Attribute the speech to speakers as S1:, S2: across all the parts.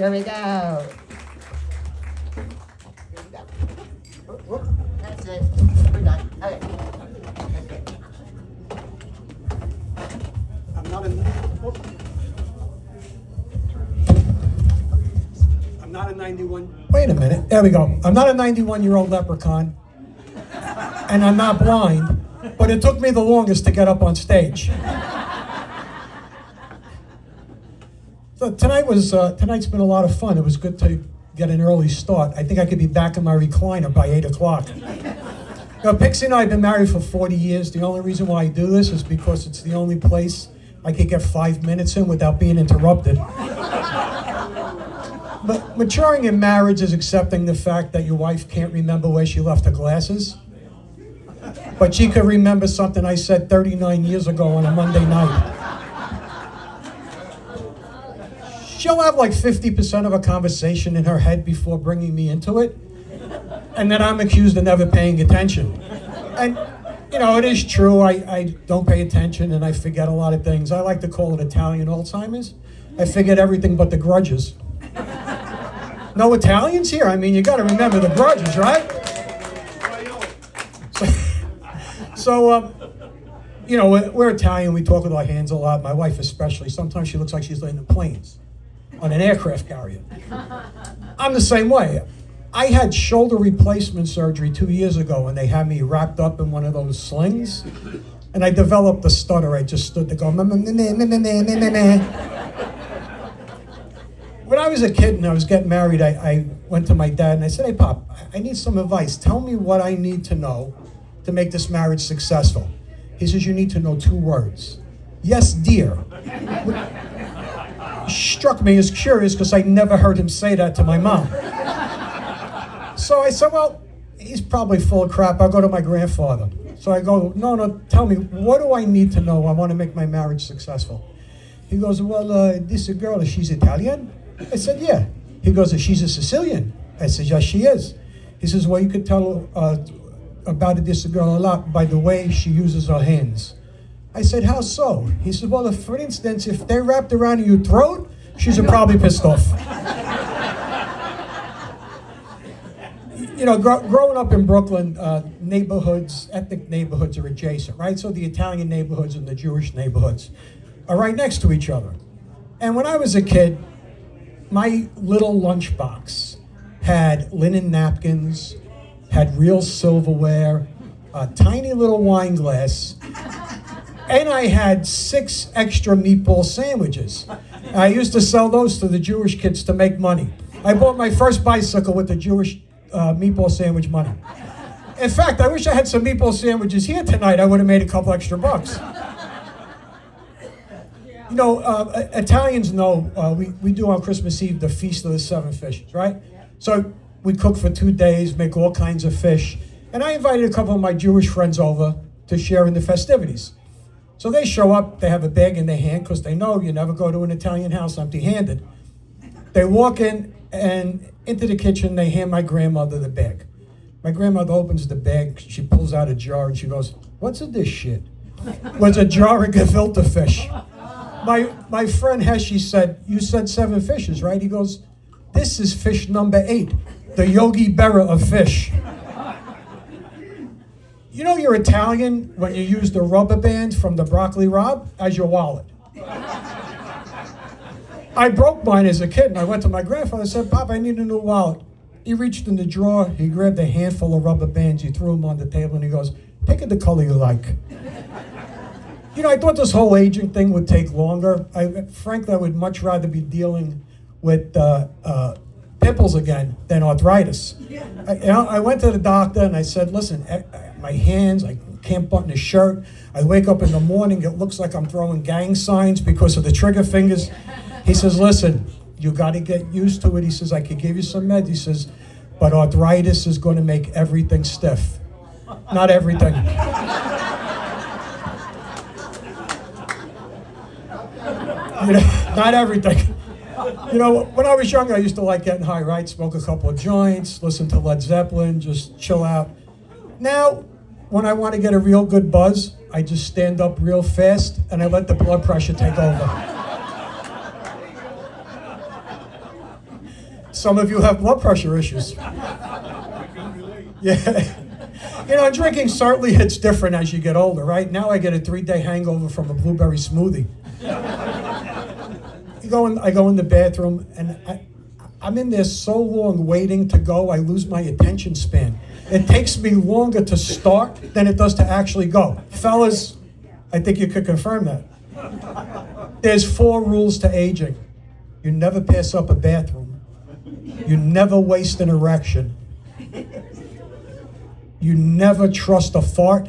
S1: Here we go. That's it. We're done. Okay.
S2: I'm not a 91. Wait a minute. There we go. I'm not a 91-year-old leprechaun, and I'm not blind, but it took me the longest to get up on stage. So tonight's been a lot of fun. It was good to get an early start. I think I could be back in my recliner by 8 o'clock. Pixie and I have been married for 40 years. The only reason why I do this is because it's the only place I could get 5 minutes in without being interrupted. But maturing in marriage is accepting the fact that your wife can't remember where she left her glasses, but she could remember something I said 39 years ago on a Monday night. She'll have like 50% of a conversation in her head before bringing me into it, and then I'm accused of never paying attention. And, it is true, I don't pay attention and I forget a lot of things. I like to call it Italian Alzheimer's. I forget everything but the grudges. No Italians here? I mean, you got to remember the grudges, right? We're Italian. We talk with our hands a lot. My wife especially. Sometimes she looks like she's landing planes on an aircraft carrier. I'm the same way. I had shoulder replacement surgery 2 years ago, and they had me wrapped up in one of those slings, and I developed a stutter. I just stood there going, meh, meh, meh, meh, meh, meh, meh, meh. When I was a kid and I was getting married, I went to my dad and I said, hey, Pop, I need some advice. Tell me what I need to know to make this marriage successful. He says, you need to know 2 words. Yes, dear. Struck me as curious because I never heard him say that to my mom. So I said, well, he's probably full of crap. I'll go to my grandfather. So I go, no, tell me, what do I need to know? I want to make my marriage successful. He goes, well, this girl, she's Italian? I said, yeah. He goes, she's a Sicilian? I said, yes, she is. He says, well, you could tell about this girl a lot by the way she uses her hands. I said, how so? He said, well, for instance, if they're wrapped around your throat, she's probably pissed off. Growing up in Brooklyn, ethnic neighborhoods are adjacent, right? So the Italian neighborhoods and the Jewish neighborhoods are right next to each other. And when I was a kid, my little lunchbox had linen napkins, had real silverware, a tiny little wine glass, and I had 6 extra meatball sandwiches. I used to sell those to the Jewish kids to make money. I bought my first bicycle with the Jewish meatball sandwich money. In fact, I wish I had some meatball sandwiches here tonight. I would have made a couple extra bucks. Italians know we do on Christmas Eve the Feast of the 7 Fishes, right? So we cook for 2 days, make all kinds of fish. And I invited a couple of my Jewish friends over to share in the festivities. So they show up, they have a bag in their hand because they know you never go to an Italian house empty-handed. They walk in and into the kitchen, they hand my grandmother the bag. My grandmother opens the bag, she pulls out a jar and she goes, what's in this shit? Was a jar of gefilte fish. My friend Heshi said, you said 7 fishes, right? He goes, this is fish number 8, the Yogi Berra of fish. You know you're Italian when you use the rubber band from the Broccoli Rob as your wallet. I broke mine as a kid and I went to my grandfather and said, Pop, I need a new wallet. He reached in the drawer, he grabbed a handful of rubber bands, he threw them on the table and he goes, pick the color you like. I thought this whole aging thing would take longer. Frankly, I would much rather be dealing with pimples again than arthritis. I went to the doctor and I said, listen, my hands, I can't button a shirt. I wake up in the morning, it looks like I'm throwing gang signs because of the trigger fingers. He says, listen, you got to get used to it. He says, I could give you some meds. He says, but arthritis is going to make everything stiff. Not everything. Not everything. When I was younger, I used to like getting high, right? Smoke a couple of joints, listen to Led Zeppelin, just chill out. Now, when I want to get a real good buzz, I just stand up real fast and I let the blood pressure take over. Some of you have blood pressure issues. Yeah. You know, drinking certainly hits different as you get older, right? Now I get a 3-day hangover from a blueberry smoothie. I go in the bathroom, and I'm in there so long waiting to go, I lose my attention span. It takes me longer to start than it does to actually go. Fellas, I think you could confirm that. There's 4 rules to aging. You never pass up a bathroom. You never waste an erection. You never trust a fart.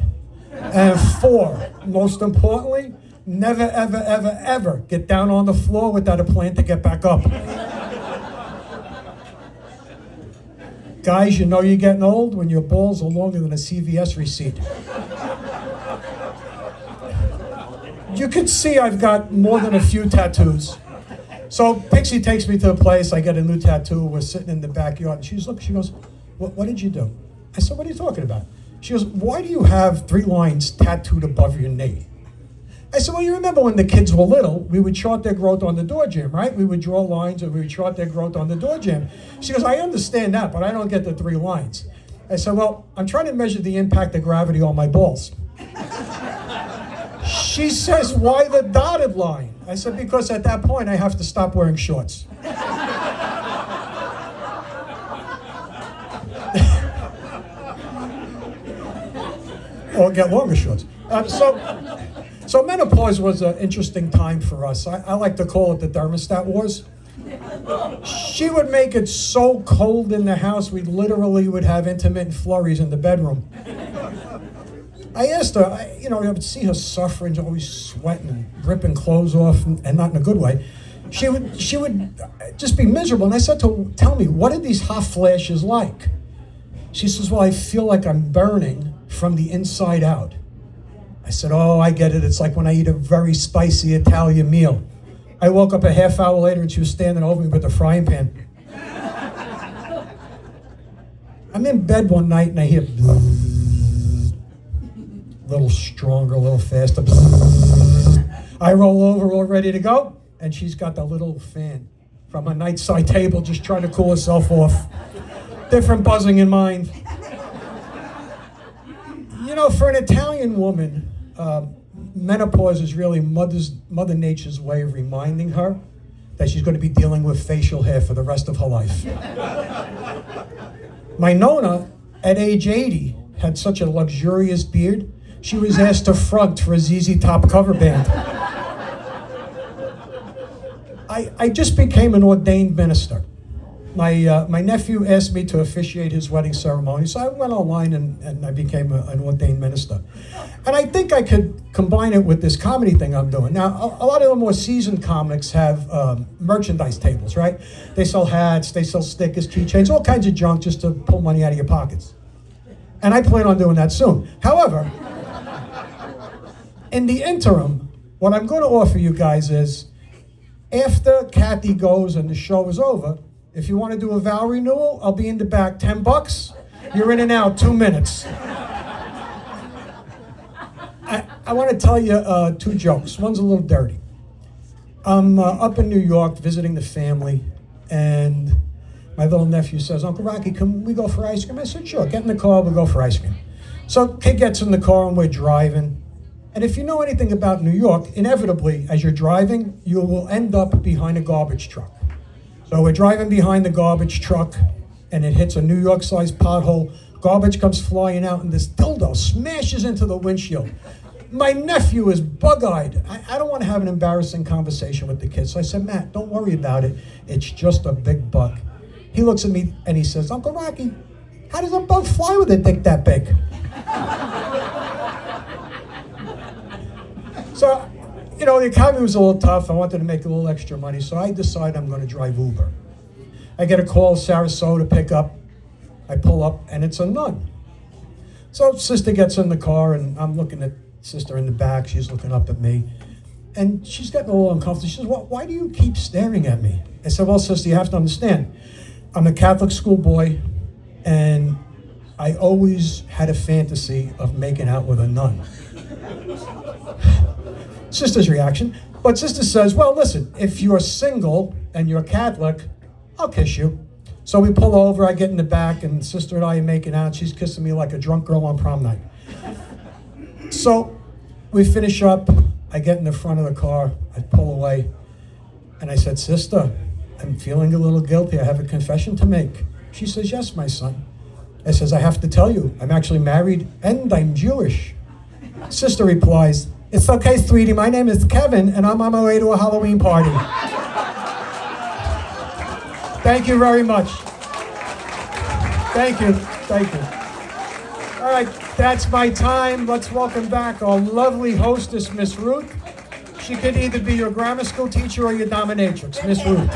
S2: And 4, most importantly, never, ever, ever, ever get down on the floor without a plan to get back up. Guys, you know you're getting old when your balls are longer than a CVS receipt. You can see I've got more than a few tattoos. So Pixie takes me to the place, I get a new tattoo, we're sitting in the backyard, and she goes, what did you do? I said, what are you talking about? She goes, why do you have 3 lines tattooed above your knee? I said, well, you remember when the kids were little, we would chart their growth on the door jamb, right? We would draw lines and we would chart their growth on the door jamb. She goes, I understand that, but I don't get the 3 lines. I said, well, I'm trying to measure the impact of gravity on my balls. She says, why the dotted line? I said, because at that point I have to stop wearing shorts. Or get longer shorts. So menopause was an interesting time for us. I like to call it the thermostat wars. She would make it so cold in the house, we literally would have intermittent flurries in the bedroom. I asked her, I would see her suffering, always sweating and ripping clothes off, and not in a good way. She would just be miserable. And I said to her, tell me, what are these hot flashes like? She says, well, I feel like I'm burning from the inside out. I said, oh, I get it. It's like when I eat a very spicy Italian meal. I woke up a half hour later and she was standing over me with a frying pan. I'm in bed one night and I hear bzzz, a little stronger, a little faster. Bzzz. I roll over all ready to go, and she's got the little fan from a nightside table just trying to cool herself off. Different buzzing in mind. You know, for an Italian woman, menopause is really Mother Nature's way of reminding her that she's going to be dealing with facial hair for the rest of her life. My Nona, at age 80, had such a luxurious beard, she was asked to front for a ZZ Top cover band. I just became an ordained minister. My nephew asked me to officiate his wedding ceremony, so I went online and I became an ordained minister. And I think I could combine it with this comedy thing I'm doing. Now, a lot of the more seasoned comics have merchandise tables, right? They sell hats, they sell stickers, keychains, all kinds of junk just to pull money out of your pockets. And I plan on doing that soon. However, in the interim, what I'm going to offer you guys is, after Kathy goes and the show is over, if you want to do a vow renewal, I'll be in the back, $10. You're in and out, 2 minutes. I want to tell you 2 jokes. One's a little dirty. I'm up in New York visiting the family, and my little nephew says, Uncle Rocky, can we go for ice cream? I said, sure, get in the car, we'll go for ice cream. So kid gets in the car and we're driving. And if you know anything about New York, inevitably, as you're driving, you will end up behind a garbage truck. So we're driving behind the garbage truck, and it hits a New York-sized pothole. Garbage comes flying out, and this dildo smashes into the windshield. My nephew is bug-eyed. I don't want to have an embarrassing conversation with the kids. So I said, Matt, don't worry about it. It's just a big bug. He looks at me, and he says, Uncle Rocky, how does a bug fly with a dick that big? So, you know, the economy was a little tough. I wanted to make a little extra money, so I decided I'm going to drive Uber. I get a call, Sarasota, pick up. I pull up, and it's a nun. So sister gets in the car, and I'm looking at sister in the back. She's looking up at me, and she's getting a little uncomfortable. She says, why do you keep staring at me? I said, well, sister, you have to understand. I'm a Catholic schoolboy, and I always had a fantasy of making out with a nun. Sister's reaction. But sister says, well, listen, if you're single and you're Catholic, I'll kiss you. So we pull over, I get in the back, and sister and I are making out. She's kissing me like a drunk girl on prom night. So we finish up, I get in the front of the car, I pull away, and I said, sister, I'm feeling a little guilty. I have a confession to make. She says, yes, my son. I says, I have to tell you, I'm actually married and I'm Jewish. Sister replies, it's okay, sweetie, my name is Kevin and I'm on my way to a Halloween party. Thank you very much. Thank you. All right, that's my time. Let's welcome back our lovely hostess, Miss Ruth. She could either be your grammar school teacher or your dominatrix, Miss Ruth.